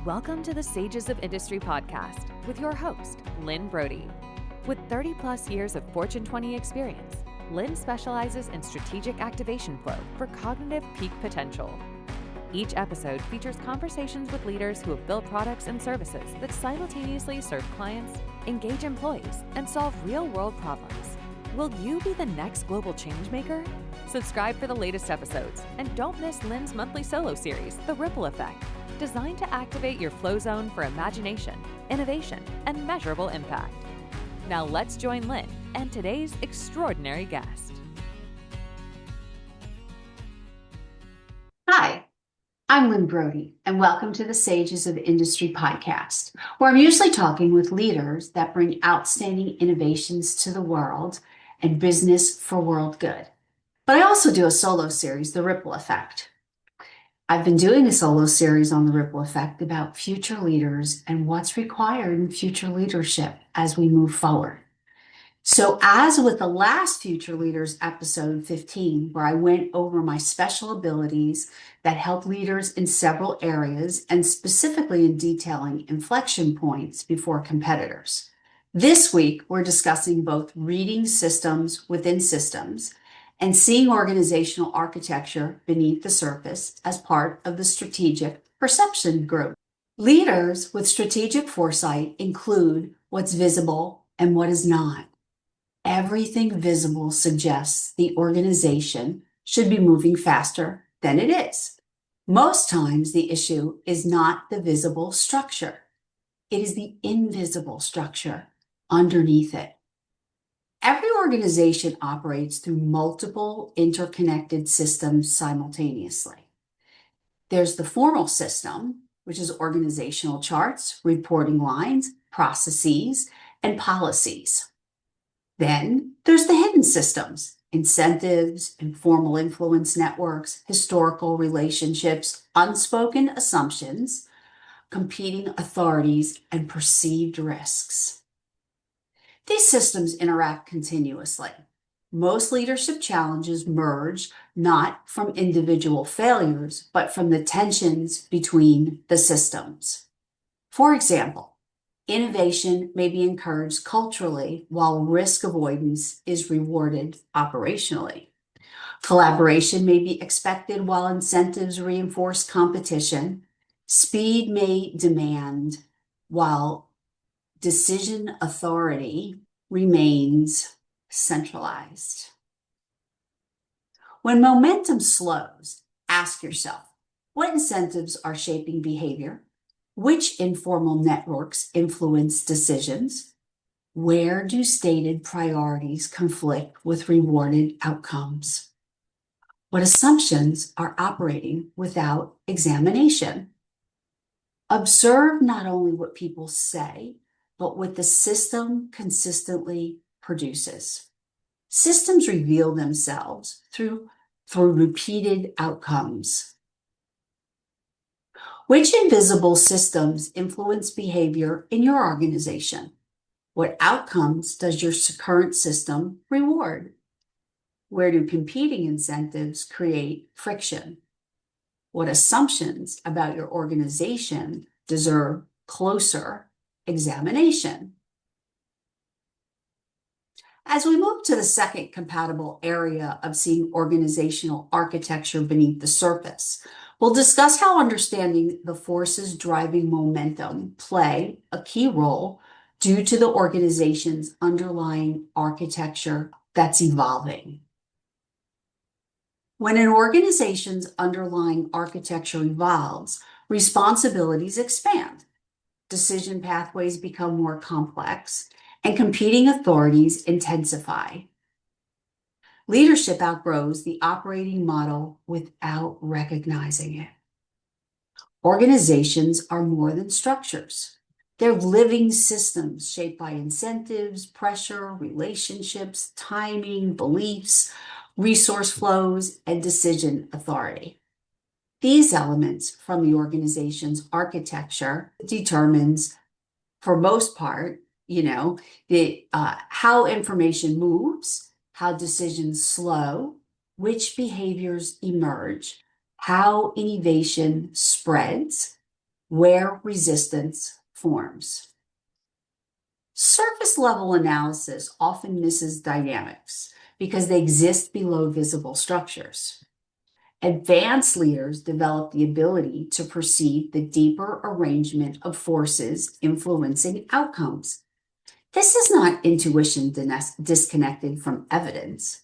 Welcome to the Sages of Industry podcast with your host, Lynne Brodie. With 30 plus years of Fortune 20 experience, Lynne specializes in strategic activation flow for cognitive peak potential. Each episode features conversations with leaders who have built products and services that simultaneously serve clients, engage employees, and solve real-world problems. Will you be the next global change maker? Subscribe for the latest episodes, and don't miss Lynne's monthly solo series, The Ripple Effect, designed to activate your flow zone for imagination, innovation, and measurable impact. Now let's join Lynne and today's extraordinary guest. Hi, I'm Lynne Brodie, and welcome to the Sages of Industry podcast, where I'm usually talking with leaders that bring outstanding innovations to the world and business for world good. But I also do a solo series, The Ripple Effect. I've been doing a solo series on the ripple effect about future leaders and what's required in future leadership as we move forward. So as with the last Future Leaders episode 15, where I went over my special abilities that help leaders in several areas and specifically in detailing inflection points before competitors. This week, we're discussing both reading systems within systems and seeing organizational architecture beneath the surface as part of the strategic perception group. Leaders with strategic foresight include what's visible and what is not. Everything visible suggests the organization should be moving faster than it is. Most times, the issue is not the visible structure. It is the invisible structure underneath it. Every organization operates through multiple interconnected systems simultaneously. There's the formal system, which is organizational charts, reporting lines, processes, and policies. Then there's the hidden systems, incentives, informal influence networks, historical relationships, unspoken assumptions, competing authorities, and perceived risks. These systems interact continuously. Most leadership challenges merge not from individual failures, but from the tensions between the systems. For example, innovation may be encouraged culturally while risk avoidance is rewarded operationally. Collaboration may be expected while incentives reinforce competition. Speed may demand while decision authority remains centralized. When momentum slows, ask yourself, what incentives are shaping behavior? Which informal networks influence decisions? Where do stated priorities conflict with rewarded outcomes? What assumptions are operating without examination? Observe not only what people say, but what the system consistently produces. Systems reveal themselves through repeated outcomes. Which invisible systems influence behavior in your organization? What outcomes does your current system reward? Where do competing incentives create friction? What assumptions about your organization deserve closer examination? As we move to the second compatible area of seeing organizational architecture beneath the surface, we'll discuss how understanding the forces driving momentum play a key role due to the organization's underlying architecture that's evolving. When an organization's underlying architecture evolves, responsibilities expand. Decision pathways become more complex, and competing authorities intensify. Leadership outgrows the operating model without recognizing it. Organizations are more than structures. They're living systems shaped by incentives, pressure, relationships, timing, beliefs, resource flows, and decision authority. These elements from the organization's architecture determines, for most part, how information moves, how decisions flow, which behaviors emerge, how innovation spreads, where resistance forms. Surface level analysis often misses dynamics because they exist below visible structures. Advanced leaders develop the ability to perceive the deeper arrangement of forces influencing outcomes. This is not intuition disconnected from evidence.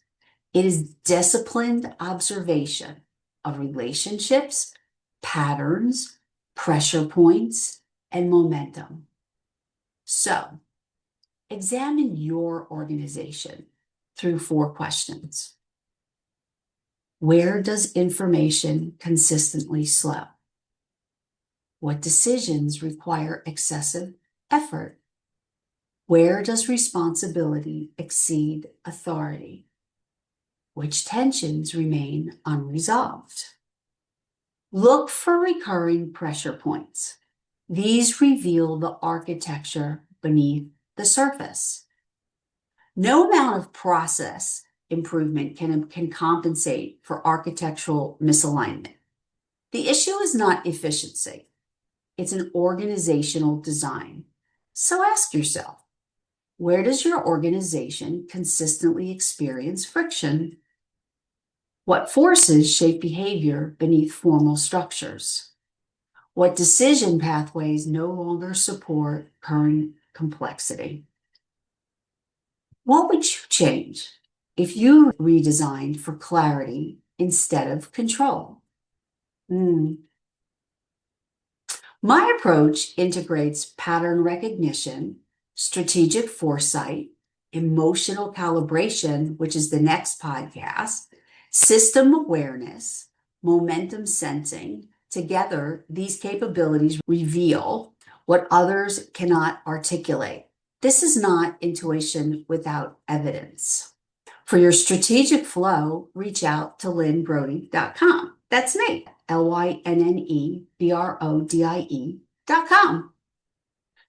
It is disciplined observation of relationships, patterns, pressure points, and momentum. So, examine your organization through 4 questions. Where does information consistently slow? What decisions require excessive effort? Where does responsibility exceed authority? Which tensions remain unresolved? Look for recurring pressure points. These reveal the architecture beneath the surface. No amount of process improvement can compensate for architectural misalignment. The issue is not efficiency. It's an organizational design. So ask yourself, where does your organization consistently experience friction? What forces shape behavior beneath formal structures? What decision pathways no longer support current complexity? What would you change if you redesigned for clarity instead of control? My approach integrates pattern recognition, strategic foresight, emotional calibration, which is the next podcast, system awareness, momentum sensing. Together, these capabilities reveal what others cannot articulate. This is not intuition without evidence. For your strategic flow, reach out to lynnebrodie.com. That's me, LYNNEBRODIE.com.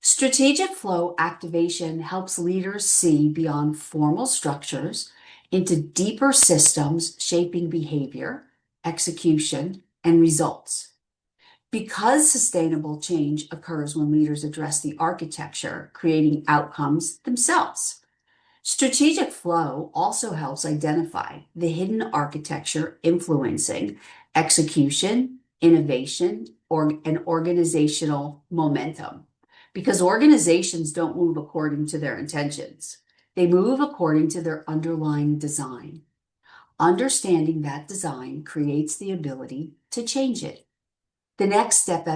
Strategic flow activation helps leaders see beyond formal structures into deeper systems shaping behavior, execution, and results. Because sustainable change occurs when leaders address the architecture, creating outcomes themselves. Strategic flow also helps identify the hidden architecture influencing execution, innovation, and organizational momentum. Because organizations don't move according to their intentions. They move according to their underlying design. Understanding that design creates the ability to change it. The next step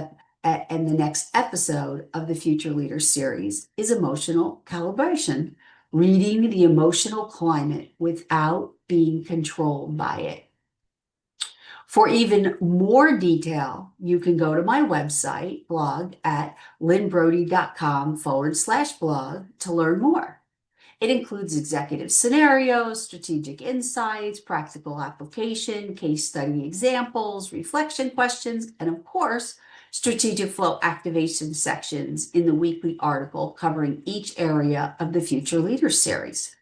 and the next episode of the Future Leaders series is emotional calibration, reading the emotional climate without being controlled by it. For even more detail, you can go to my website blog at lynnebrodie.com/blog to learn more. It includes executive scenarios, strategic insights, practical application, case study examples, reflection questions, and of course, strategic flow activation sections in the weekly article covering each area of the Future Leaders series.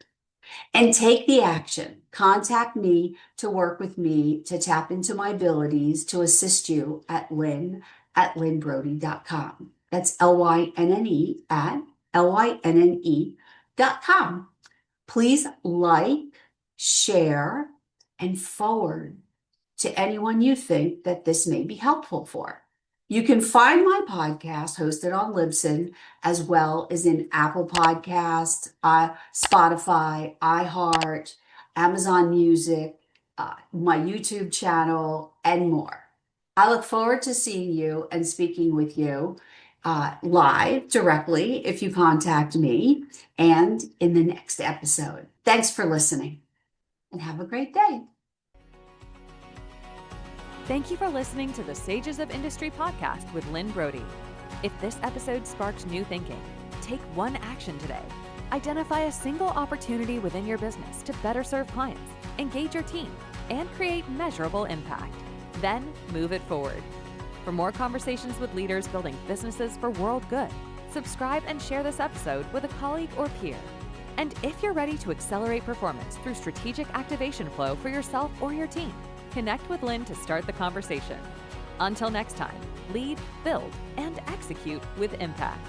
And take the action. Contact me to work with me to tap into my abilities to assist you at lynnebrodie.com. That's LYNNE at LYNNE.com. Please like, share, and forward to anyone you think that this may be helpful for. You can find my podcast hosted on Libsyn, as well as in Apple Podcasts, Spotify, iHeart, Amazon Music, my YouTube channel, and more. I look forward to seeing you and speaking with you live directly if you contact me and in the next episode. Thanks for listening and have a great day. Thank you for listening to the Sages of Industry podcast with Lynne Brodie. If this episode sparked new thinking, take one action today. Identify a single opportunity within your business to better serve clients, engage your team, and create measurable impact. Then move it forward. For more conversations with leaders building businesses for world good, subscribe and share this episode with a colleague or peer. And if you're ready to accelerate performance through strategic activation flow for yourself or your team, connect with Lynne to start the conversation. Until next time, lead, build, and execute with impact.